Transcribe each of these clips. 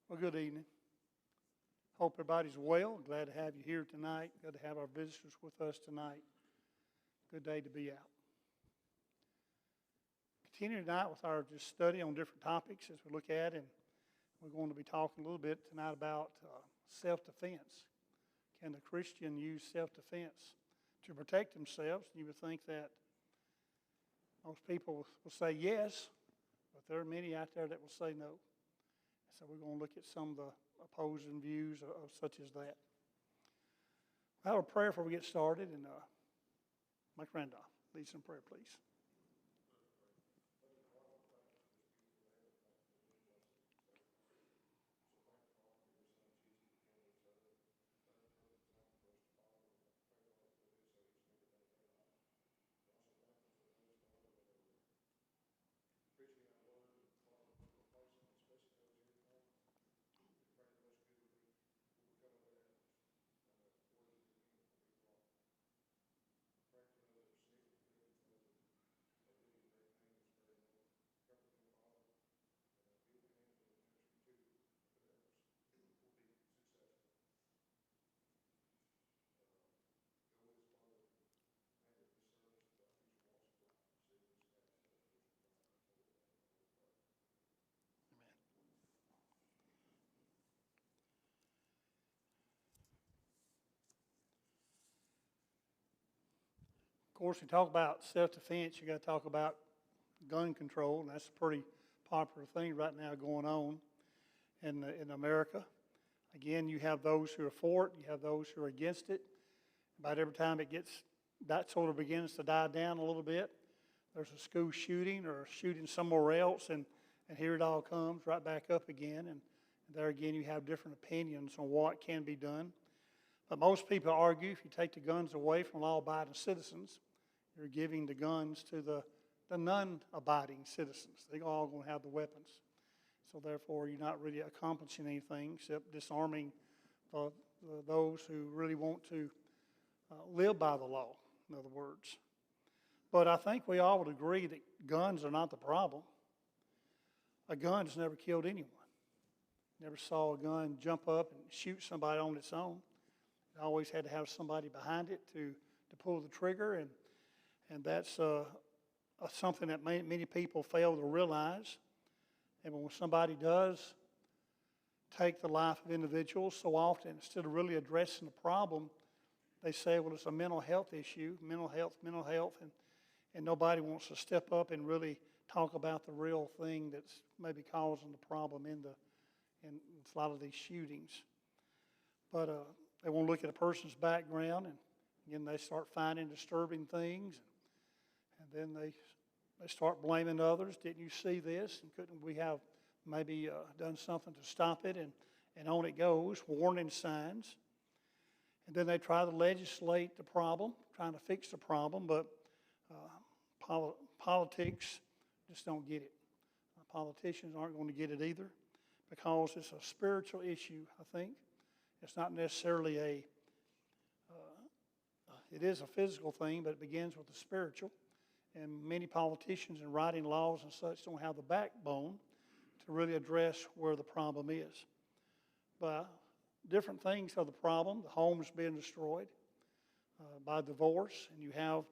Well, good evening. Hope everybody's well. Glad to have you here tonight. Good to have our visitors with us tonight. Good day to be out. Continue tonight with our just study on different topics as we look at, and we're going to be talking a little bit tonight about self-defense. Can the Christian use self-defense to protect themselves? You would think that most people will say yes, but there are many out there that will say no. So we're going to look at some of the opposing views of such as that. I'll have a prayer before we get started, and Mike Randolph, lead some prayer, please. Of course, we talk about self-defense, you got to talk about gun control, and that's a pretty popular thing right now going on in America. Again, you have those who are for it, you have those who are against it. About every time that sort of begins to die down a little bit, there's a school shooting or a shooting somewhere else, and here it all comes right back up again. And there again, you have different opinions on what can be done. But most people argue if you take the guns away from law-abiding citizens, you're giving the guns to the non-abiding citizens. They're all going to have the weapons. So therefore, you're not really accomplishing anything except disarming those who really want to live by the law, in other words. But I think we all would agree that guns are not the problem. A gun has never killed anyone. Never saw a gun jump up and shoot somebody on its own. It always had to have somebody behind it to pull the trigger, and that's something that many people fail to realize. And when somebody does take the life of individuals, so often, instead of really addressing the problem, they say, well, it's a mental health issue, mental health, and nobody wants to step up and really talk about the real thing that's maybe causing the problem in a lot of these shootings. But they won't look at a person's background, and again, they start finding disturbing things, and then they start blaming others. Didn't you see this? And couldn't we have maybe done something to stop it? And on it goes, warning signs. And then they try to legislate the problem, trying to fix the problem, but politics just don't get it. Politicians aren't going to get it either because it's a spiritual issue, I think. It's not necessarily it is a physical thing, but it begins with the spiritual. And many politicians in writing laws and such don't have the backbone to really address where the problem is. But different things are the problem. The home's being destroyed by divorce, and you have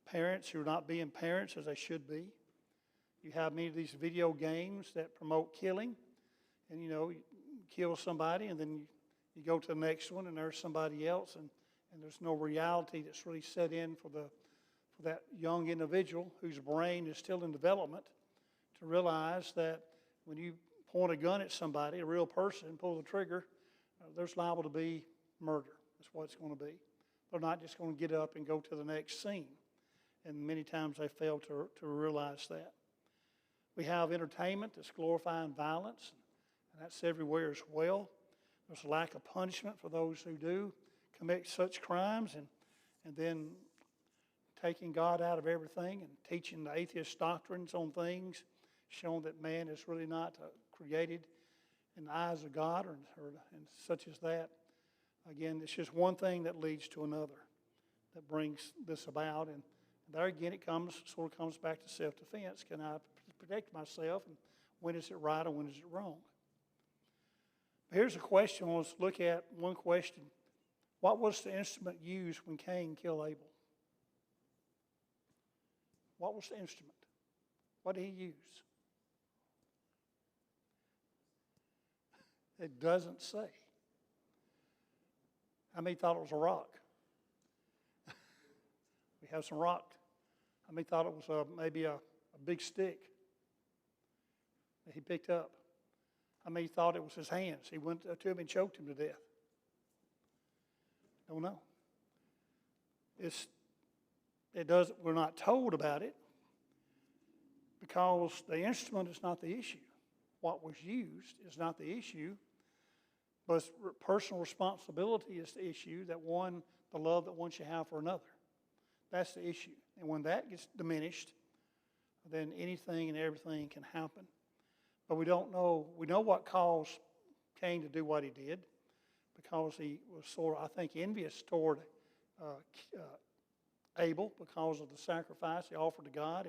parents who are not being parents as they should be. You have many of these video games that promote killing, and you kill somebody, and then you go to the next one, and there's somebody else, and there's no reality that's really set in for that young individual whose brain is still in development to realize that when you point a gun at somebody, a real person, pull the trigger, there's liable to be murder. That's what it's going to be. They're not just going to get up and go to the next scene. And many times they fail to realize that. We have entertainment that's glorifying violence, and that's everywhere as well. There's a lack of punishment for those who do commit such crimes, and then taking God out of everything and teaching the atheist doctrines on things, showing that man is really not created in the eyes of God or and such as that. Again, it's just one thing that leads to another that brings this about. And there again, it sort of comes back to self-defense. Can I protect myself? And when is it right or when is it wrong? Here's a question. Let's look at one question. What was the instrument used when Cain killed Abel? What was the instrument? What did he use? It doesn't say. How many thought it was a rock? We have some rock. How many thought it was maybe a big stick that he picked up? How many thought it was his hands? He went to him and choked him to death. Don't know. We're not told about it because the instrument is not the issue. What was used is not the issue, but personal responsibility is the issue, the love that one should have for another. That's the issue. And when that gets diminished, then anything and everything can happen. But we don't know. We know what caused Cain to do what he did, because he was sort of, I think, envious toward Abel because of the sacrifice he offered to God,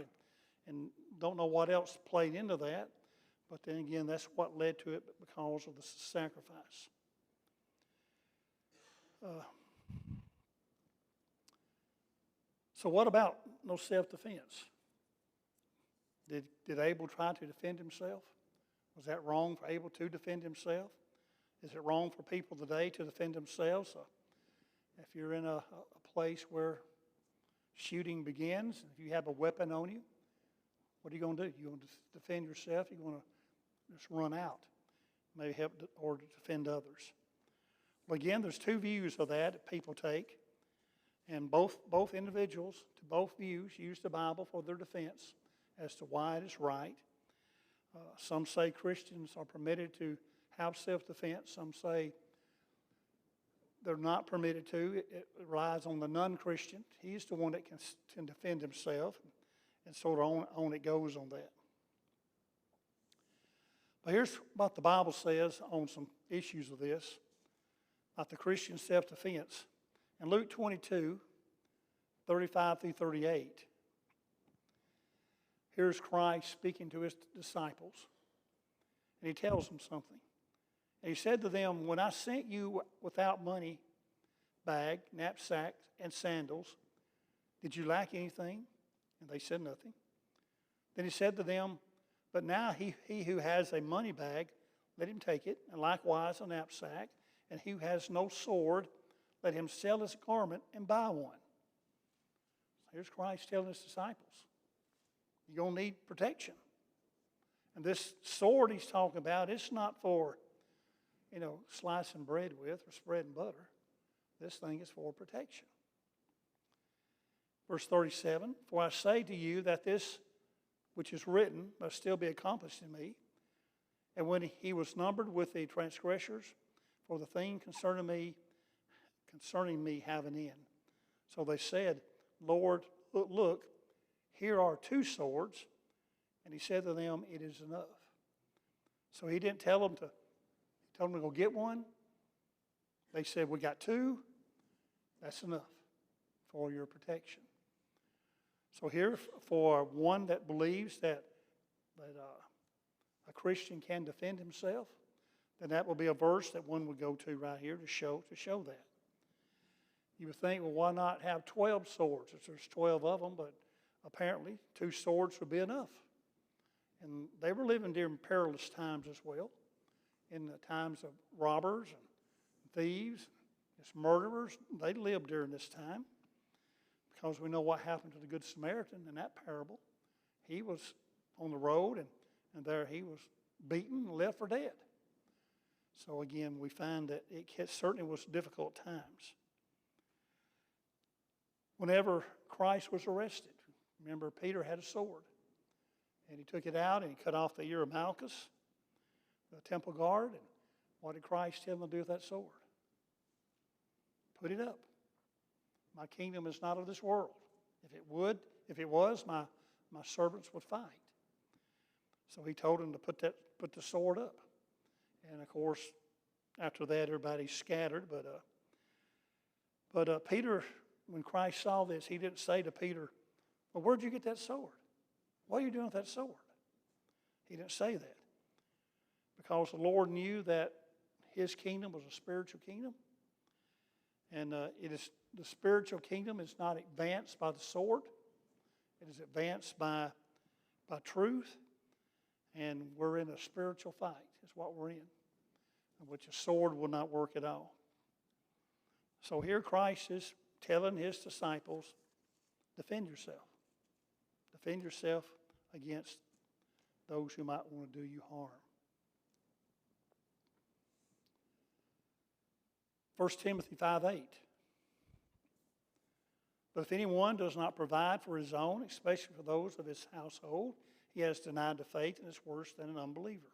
and don't know what else played into that. But then again, that's what led to it because of the sacrifice. So what about no self-defense? Did Abel try to defend himself? Was that wrong for Abel to defend himself? Is it wrong for people today to defend themselves? If you're in a place where shooting begins, if you have a weapon on you, what are you going to do? You're going to defend yourself? You're going to just run out, maybe help or defend others. Well, again, there's two views of that people take, and both individuals to both views use the Bible for their defense as to why it is right. Some say Christians are permitted to have self-defense. Some say they're not permitted to. It relies on the non-Christian. He's the one that can defend himself, and sort of on it goes on that. But here's what the Bible says on some issues of this, about the Christian self-defense. In Luke 22, 35 through 38, here's Christ speaking to his disciples, and he tells them something. And he said to them, when I sent you without money, bag, knapsack, and sandals, did you lack anything? And they said nothing. Then he said to them, but now he who has a money bag, let him take it, and likewise a knapsack, and he who has no sword, let him sell his garment and buy one. Here's Christ telling his disciples, you're going to need protection. And this sword he's talking about, it's not for, slicing bread with or spreading butter. This thing is for protection. Verse 37, for I say to you that this which is written must still be accomplished in me. And when he was numbered with the transgressors, for the thing concerning me have an end. So they said, Lord, look, here are two swords. And he said to them, it is enough. So he didn't tell them to go get one. They said, we got two. That's enough for your protection. So here, for one that believes that a Christian can defend himself, then that will be a verse that one would go to right here to show that. You would think, well, why not have 12 swords? If there's 12 of them, but apparently 2 swords would be enough. And they were living during perilous times as well, in the times of robbers and thieves, just murderers. They lived during this time, because we know what happened to the Good Samaritan in that parable. He was on the road, and there he was beaten and left for dead. So again, we find that it certainly was difficult times. Whenever Christ was arrested, remember Peter had a sword, and he took it out and he cut off the ear of Malchus, the temple guard. And what did Christ tell him to do with that sword? Put it up. My kingdom is not of this world. If it was, my servants would fight. So he told him to put the sword up. And of course, after that, everybody scattered. But Peter, when Christ saw this, he didn't say to Peter, well, where'd you get that sword? What are you doing with that sword? He didn't say that, because the Lord knew that his kingdom was a spiritual kingdom. And the spiritual kingdom is not advanced by the sword. It is advanced by truth. And we're in a spiritual fight, is what we're in, which a sword will not work at all. So here Christ is telling his disciples, defend yourself. Defend yourself against those who might want to do you harm. 1 Timothy 5:8. But if anyone does not provide for his own, especially for those of his household, he has denied the faith and is worse than an unbeliever.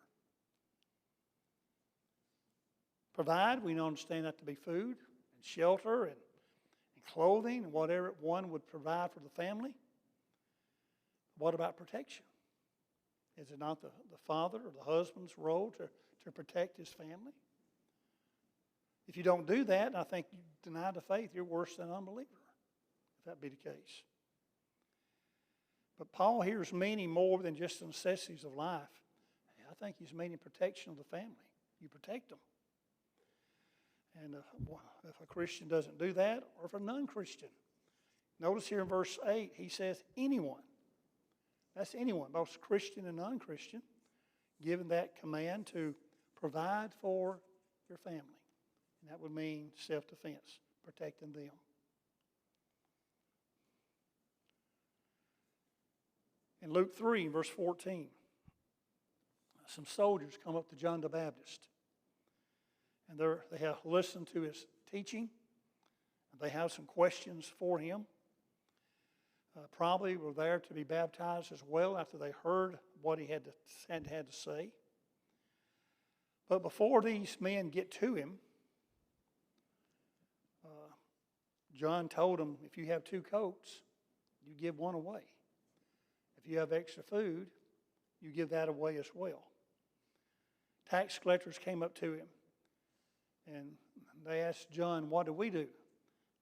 Provide, we understand that to be food and shelter and clothing and whatever one would provide for the family. What about protection? Is it not the father or the husband's role to protect his family? If you don't do that, I think you deny the faith, you're worse than an unbeliever, if that be the case. But Paul here is meaning more than just the necessities of life. I think he's meaning protection of the family. You protect them. And if a Christian doesn't do that, or if a non-Christian. Notice here in verse 8, he says anyone. That's anyone, both Christian and non-Christian, given that command to provide for your family. And that would mean self-defense, protecting them. In Luke 3, verse 14, some soldiers come up to John the Baptist. And they have listened to his teaching. And they have some questions for him. Probably were there to be baptized as well after they heard what he had to say. But before these men get to him, John told them, if you have 2 coats, you give one away. If you have extra food, you give that away as well. Tax collectors came up to him, and they asked John, what do we do?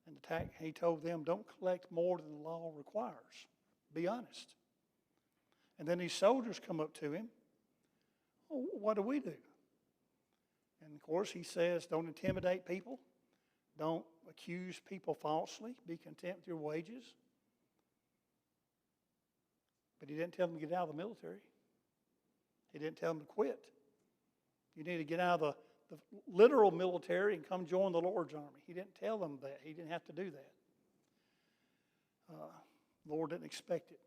And he told them, don't collect more than the law requires. Be honest. And then these soldiers come up to him. Oh, what do we do? And of course he says, don't intimidate people. Don't accuse people falsely. Be content with your wages. But he didn't tell them to get out of the military. He didn't tell them to quit. You need to get out of the literal military and come join the Lord's army. He didn't tell them that. He didn't have to do that. The Lord didn't expect it.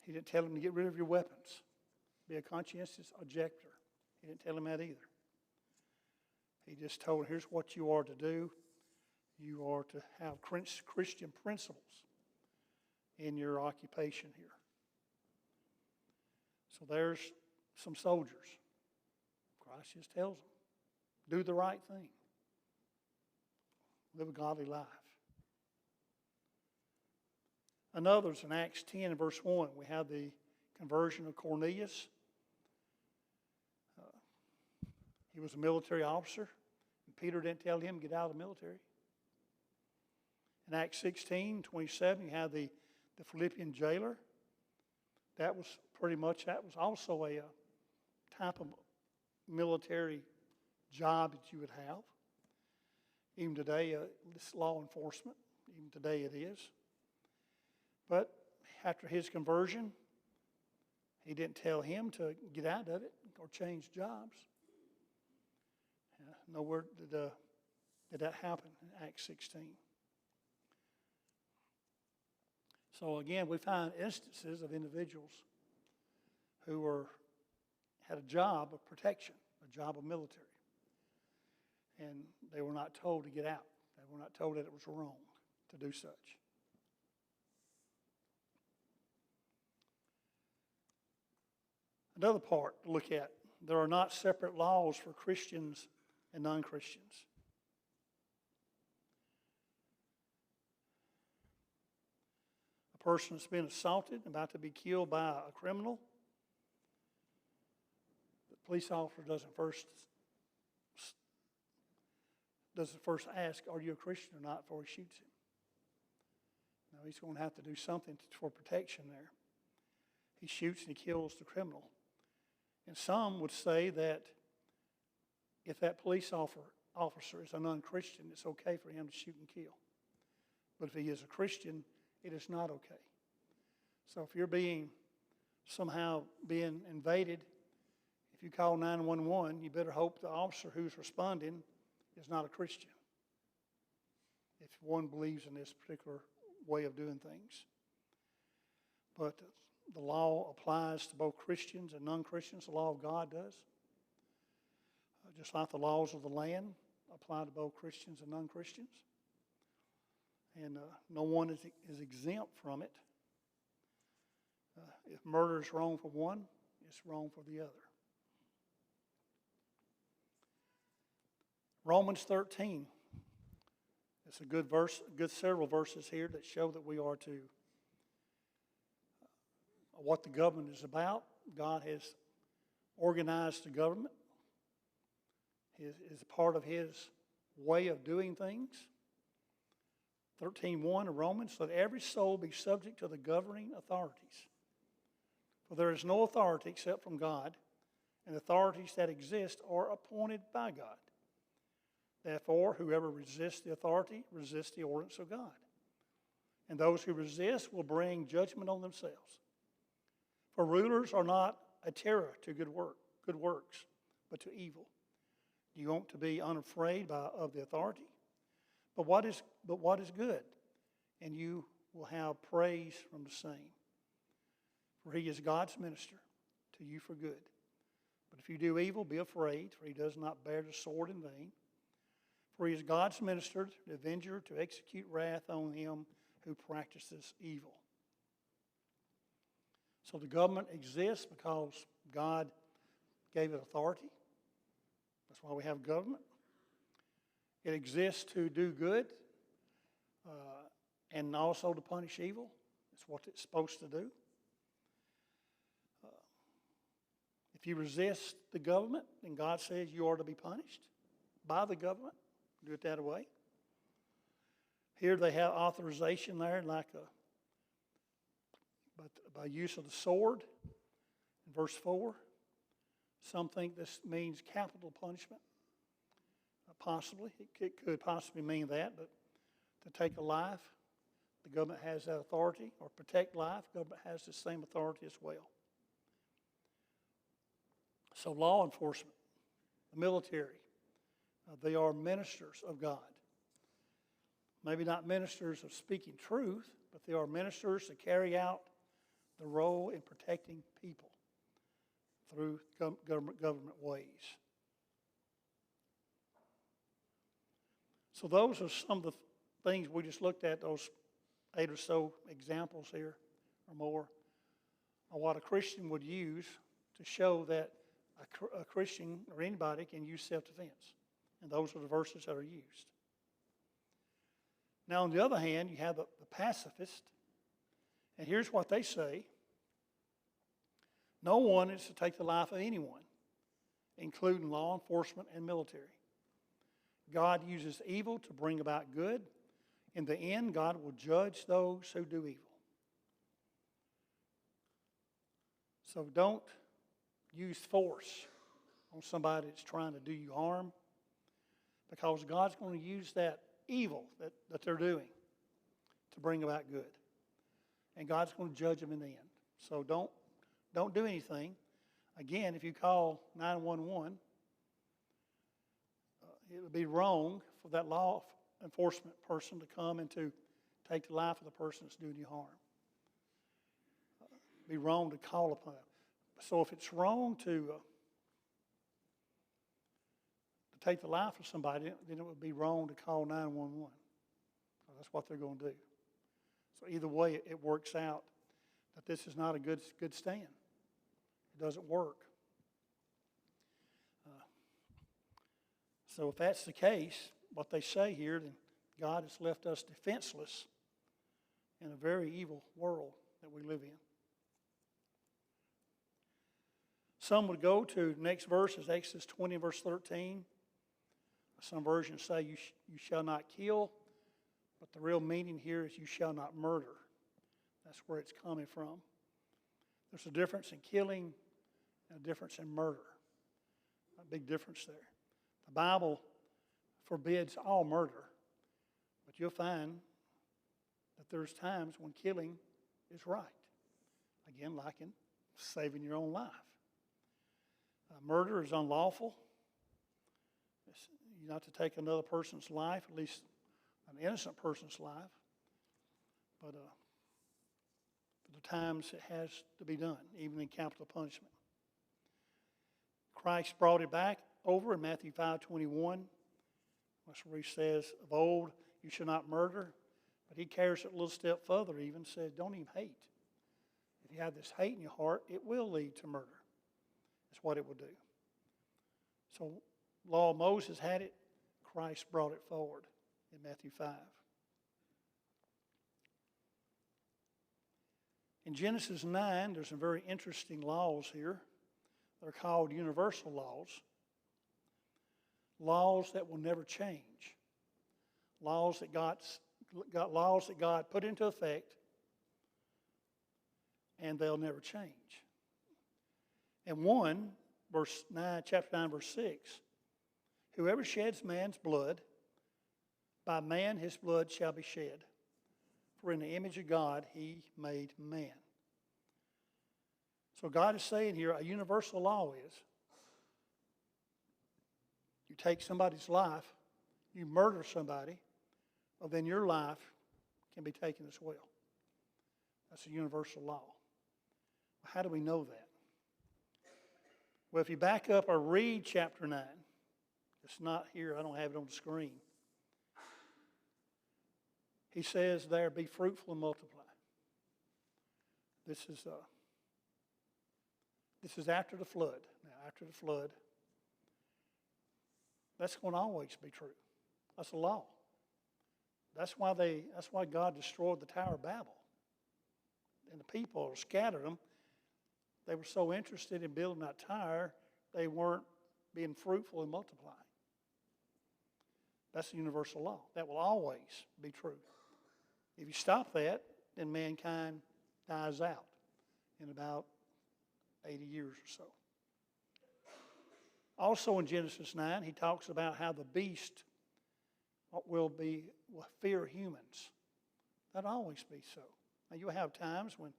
He didn't tell them to get rid of your weapons. Be a conscientious objector. He didn't tell them that either. He just told them, here's what you are to do. You are to have Christian principles in your occupation here. So there's some soldiers. Christ just tells them, do the right thing. Live a godly life. Another's in Acts 10 and verse 1. We have the conversion of Cornelius. He was a military officer. And Peter didn't tell him to get out of the military. In Acts 16:27, you have the Philippian jailer. That was also a type of military job that you would have. Even today, it's law enforcement. Even today it is. But after his conversion, he didn't tell him to get out of it or change jobs. Nowhere did that happen in Acts 16. So again, we find instances of individuals who had a job of protection, a job of military. And they were not told to get out. They were not told that it was wrong to do such. Another part to look at, there are not separate laws for Christians and non-Christians. A person that's been assaulted, about to be killed by a criminal, the police officer doesn't first ask, are you a Christian or not, before he shoots him. No, he's going to have to do something for protection there. He shoots and he kills the criminal. And some would say that if that police officer is a non-Christian, it's okay for him to shoot and kill. But if he is a Christian, it is not okay. So if you're somehow being invaded, if you call 911, you better hope the officer who's responding is not a Christian, if one believes in this particular way of doing things. But the law applies to both Christians and non-Christians. The law of God does. Just like the laws of the land apply to both Christians and non-Christians. And no one is exempt from it. If murder is wrong for one, it's wrong for the other. Romans 13. It's a good verse, several verses here that show that we are to what the government is about. God has organized the government. Is a part of His way of doing things. 13:1 of Romans, let every soul be subject to the governing authorities. For there is no authority except from God, and authorities that exist are appointed by God. Therefore, whoever resists the authority resists the ordinance of God. And those who resist will bring judgment on themselves. For rulers are not a terror to good works, but to evil. You want to be unafraid of the authority, but what is good, and you will have praise from the same. For he is God's minister to you for good. But if you do evil, be afraid, for he does not bear the sword in vain. For he is God's minister, the avenger, to execute wrath on him who practices evil. So the government exists because God gave it authority. That's why we have government. It exists to do good and also to punish evil. It's what it's supposed to do. If you resist the government, then God says you are to be punished by the government. Do it that way. Here they have authorization there, but by use of the sword. In verse 4, some think this means capital punishment. Possibly. It could possibly mean that, but to take a life, the government has that authority, or protect life, the government has the same authority as well. So law enforcement, the military, they are ministers of God. Maybe not ministers of speaking truth, but they are ministers to carry out the role in protecting people through government ways. So those are some of the things we just looked at, those 8 or so examples here or more, of what a Christian would use to show that a Christian or anybody can use self-defense. And those are the verses that are used. Now, on the other hand, you have the pacifist. And here's what they say. No one is to take the life of anyone, including law enforcement and military. God uses evil to bring about good. In the end, God will judge those who do evil. So don't use force on somebody that's trying to do you harm, because God's going to use that evil that they're doing to bring about good. And God's going to judge them in the end. So don't do anything. Again, if you call 911, it would be wrong for that law enforcement person to come and to take the life of the person that's doing you harm. It would be wrong to call upon them. So if it's wrong to take the life of somebody, then it would be wrong to call 911. That's what they're going to do. So either way, it works out that this is not a good stand. It doesn't work. So if that's the case, what they say here, then God has left us defenseless in a very evil world that we live in. Some would go to the next verse, is Exodus 20, verse 13. Some versions say you shall not kill, but the real meaning here is you shall not murder. That's where it's coming from. There's a difference in killing and a difference in murder. A big difference there. The Bible forbids all murder, but you'll find that there's times when killing is right. Again, like in saving your own life. Murder is unlawful. You're not to take another person's life, at least an innocent person's life. But the times it has to be done, even in capital punishment. Christ brought it back over in Matthew 5:21. That's where he says, of old, you shall not murder. But he carries it a little step further, even says, don't even hate. If you have this hate in your heart, it will lead to murder. That's what it will do. So, law of Moses had it. Christ brought it forward in Matthew 5. In Genesis 9, there's some very interesting laws here. They're called universal laws. Laws that will never change. Laws that God put into effect, and they'll never change. And one, chapter 9, verse 6, whoever sheds man's blood, by man his blood shall be shed. For in the image of God he made man. So God is saying here, a universal law is, you take somebody's life, you murder somebody, well then your life can be taken as well. That's a universal law. How do we know that? Well, if you back up or read chapter 9, it's not here, I don't have it on the screen. He says there, be fruitful and multiply. This is after the flood. Now, after the flood, that's going to always be true. That's a law. That's why God destroyed the Tower of Babel. And the people scattered them. They were so interested in building that tower, they weren't being fruitful and multiplying. That's the universal law. That will always be true. If you stop that, then mankind dies out in about 80 years or so. Also in Genesis 9, he talks about how the beast will fear humans. That'll always be so. Now you'll have times when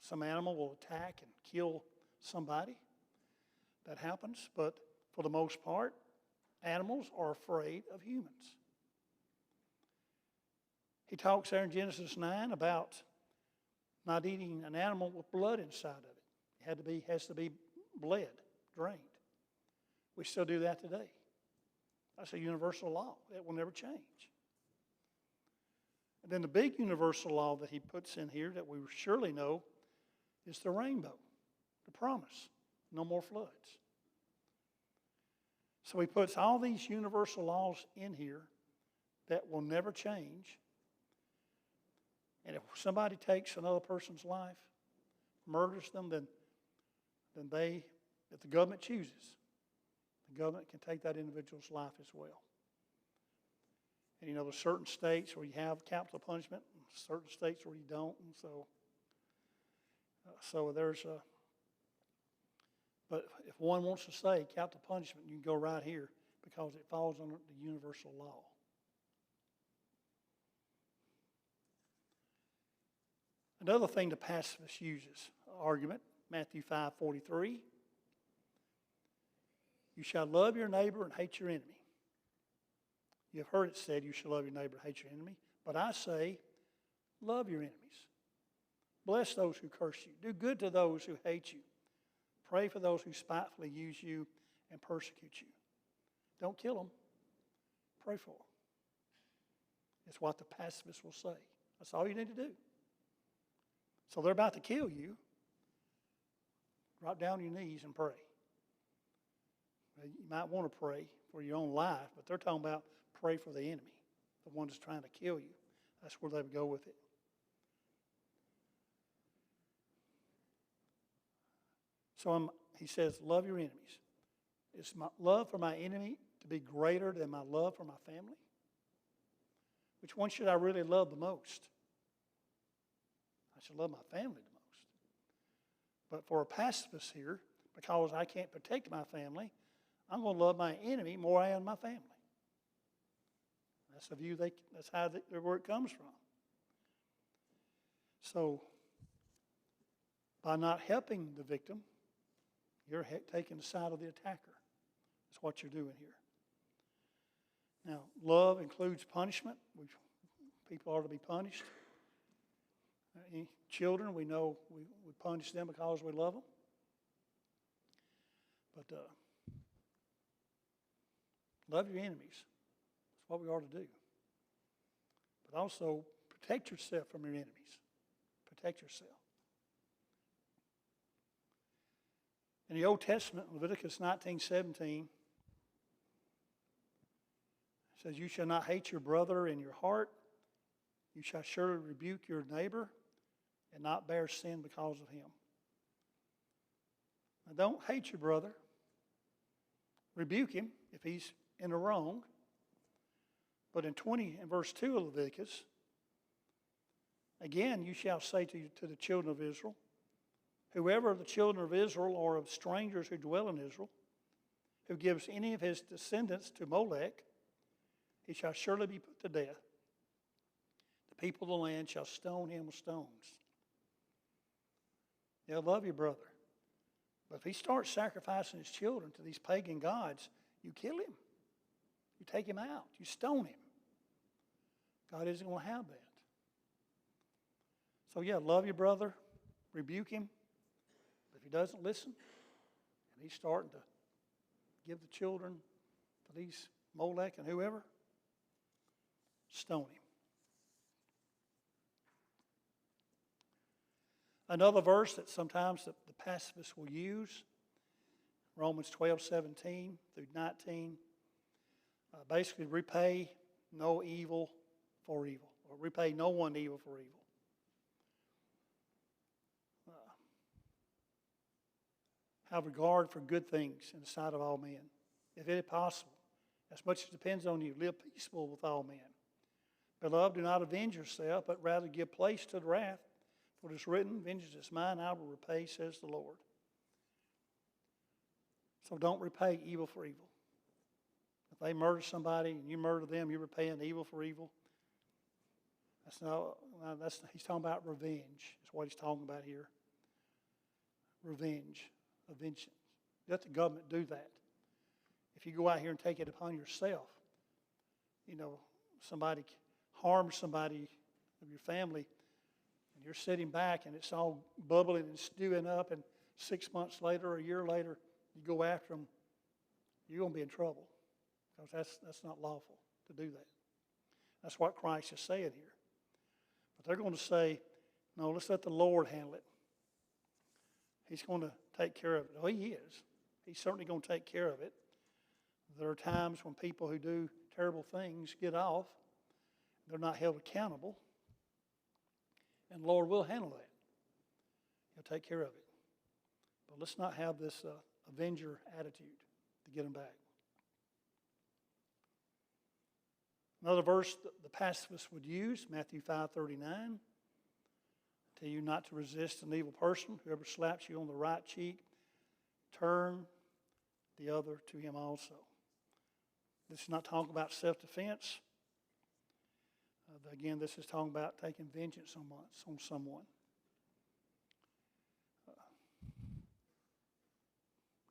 some animal will attack and kill somebody. That happens, but for the most part, animals are afraid of humans. He talks there in Genesis 9 about not eating an animal with blood inside of it. It has to be bled, drained. We still do that today. That's a universal law. It will never change. And then the big universal law that he puts in here that we surely know is the rainbow, the promise. No more floods. So he puts all these universal laws in here that will never change. And if somebody takes another person's life, murders them, then if the government chooses, the government can take that individual's life as well. And you know, there's certain states where you have capital punishment, and certain states where you don't, and so there's a. But if one wants to say capital punishment, you can go right here because it falls under the universal law. Another thing the pacifist uses, argument, Matthew 5:43. You shall love your neighbor and hate your enemy. You have heard it said, you shall love your neighbor and hate your enemy. But I say, love your enemies. Bless those who curse you. Do good to those who hate you. Pray for those who spitefully use you and persecute you. Don't kill them. Pray for them. It's what the pacifist will say. That's all you need to do. So they're about to kill you. Drop down on your knees and pray. You might want to pray for your own life, but they're talking about pray for the enemy, the one that's trying to kill you. That's where they would go with it. So he says, love your enemies. Is my love for my enemy to be greater than my love for my family? Which one should I really love the most? I should love my family the most. But for a pacifist here, because I can't protect my family, I'm going to love my enemy more than I am my family. That's the view that's how where it comes from. So, by not helping the victim, you're taking the side of the attacker. That's what you're doing here. Now, love includes punishment. People are to be punished. Any children, we know we punish them because we love them. But love your enemies. That's what we are to do. But also protect yourself from your enemies. Protect yourself. In the Old Testament, Leviticus 19:17 says, "You shall not hate your brother in your heart. You shall surely rebuke your neighbor and not bear sin because of him." Now, don't hate your brother. Rebuke him if he's in the wrong. But in verse 2 of Leviticus, again, you shall say to the children of Israel, whoever of the children of Israel or of strangers who dwell in Israel, who gives any of his descendants to Molech, he shall surely be put to death. The people of the land shall stone him with stones. They'll love your brother. But if he starts sacrificing his children to these pagan gods, you kill him. You take him out. You stone him. God isn't going to have that. So yeah, love your brother. Rebuke him. But if he doesn't listen, and he's starting to give the children to these Molech and whoever, stone him. Another verse that sometimes the pacifists will use, Romans 12:17 through 19, basically repay no evil for evil, or repay no one evil for evil. Have regard for good things in the sight of all men, if it is possible. As much as depends on you, live peaceable with all men. Beloved, do not avenge yourself, but rather give place to the wrath. For it is written, vengeance is mine, I will repay, says the Lord. So don't repay evil for evil. If they murder somebody and you murder them, you're repaying evil for evil. He's talking about revenge. That's what he's talking about here. Revenge. Vengeance. Let the government do that. If you go out here and take it upon yourself, somebody harms somebody of your family, and you're sitting back and it's all bubbling and stewing up, and 6 months later or a year later, you go after them, you're going to be in trouble, because that's not lawful to do that. That's what Christ is saying here. But they're going to say, no, let's let the Lord handle it. He's going to take care of it. Oh, he is. He's certainly going to take care of it. There are times when people who do terrible things get off. They're not held accountable. And the Lord will handle that. He'll take care of it. But let's not have this avenger attitude to get them back. Another verse the pacifists would use, Matthew 5:39. Tell you not to resist an evil person. Whoever slaps you on the right cheek, turn the other to him also. This is not talking about self-defense. Again, this is talking about taking vengeance on someone.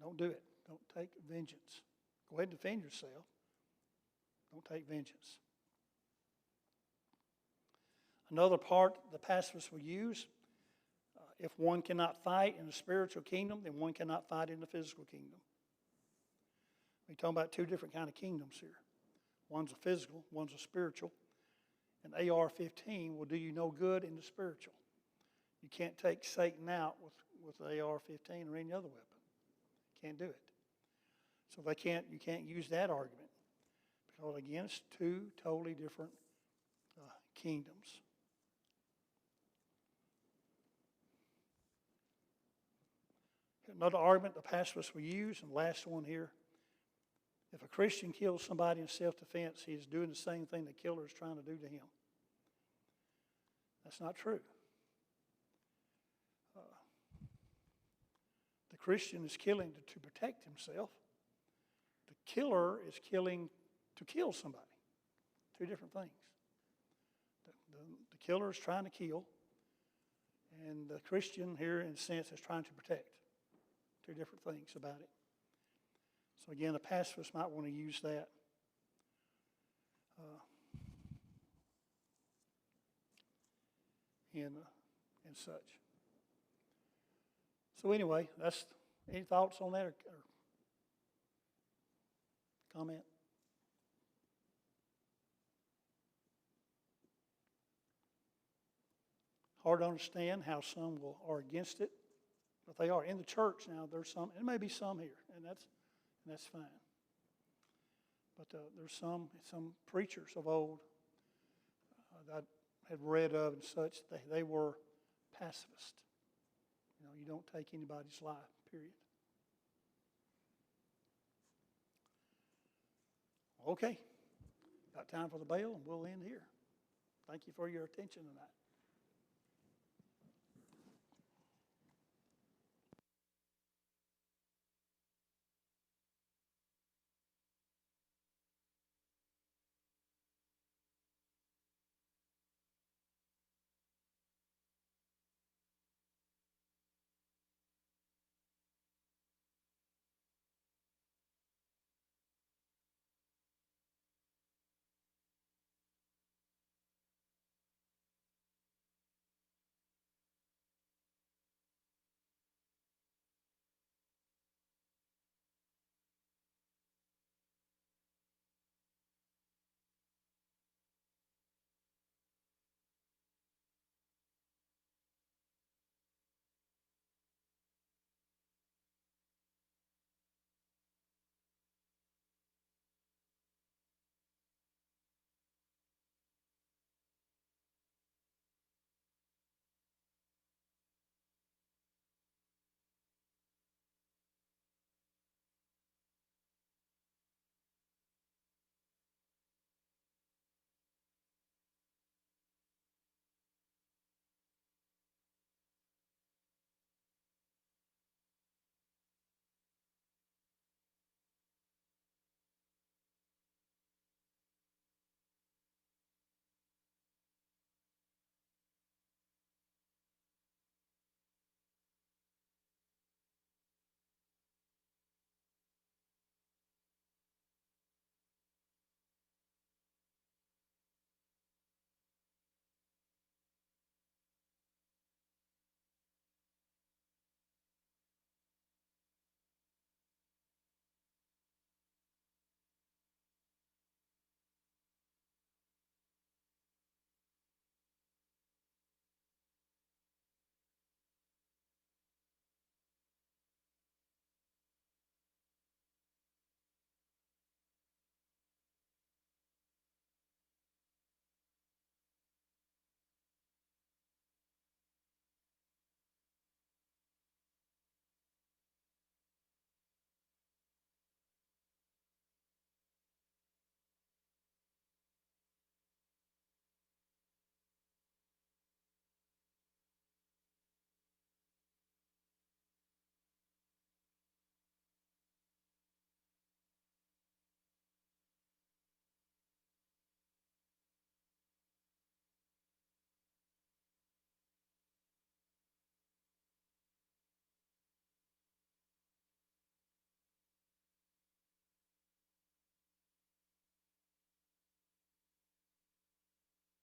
Don't do it. Don't take vengeance. Go ahead and defend yourself. Don't take vengeance. Another part the pacifists will use, if one cannot fight in the spiritual kingdom, then one cannot fight in the physical kingdom. We're talking about two different kind of kingdoms here. One's a physical, one's a spiritual. And AR-15 will do you no good in the spiritual. You can't take Satan out with the AR-15 or any other weapon. Can't do it. So you can't use that argument. Because again, it's two totally different kingdoms. Another argument the pacifists will use, and the last one here, if a Christian kills somebody in self-defense, he is doing the same thing the killer is trying to do to him. That's not true. The Christian is killing to protect himself. The killer is killing to kill somebody. Two different things. The killer is trying to kill, and the Christian here, in a sense, is trying to protect. Two different things about it. So again, the pacifist might want to use that. And such. So anyway, that's any thoughts on that or comment? Hard to understand how some are against it, but they are in the church now. There's some, and there may be some here, and that's fine. But there's some preachers of old that I had read of and such. They were pacifist. You don't take anybody's life, period. Okay, got time for the bell, and we'll end here. Thank you for your attention tonight.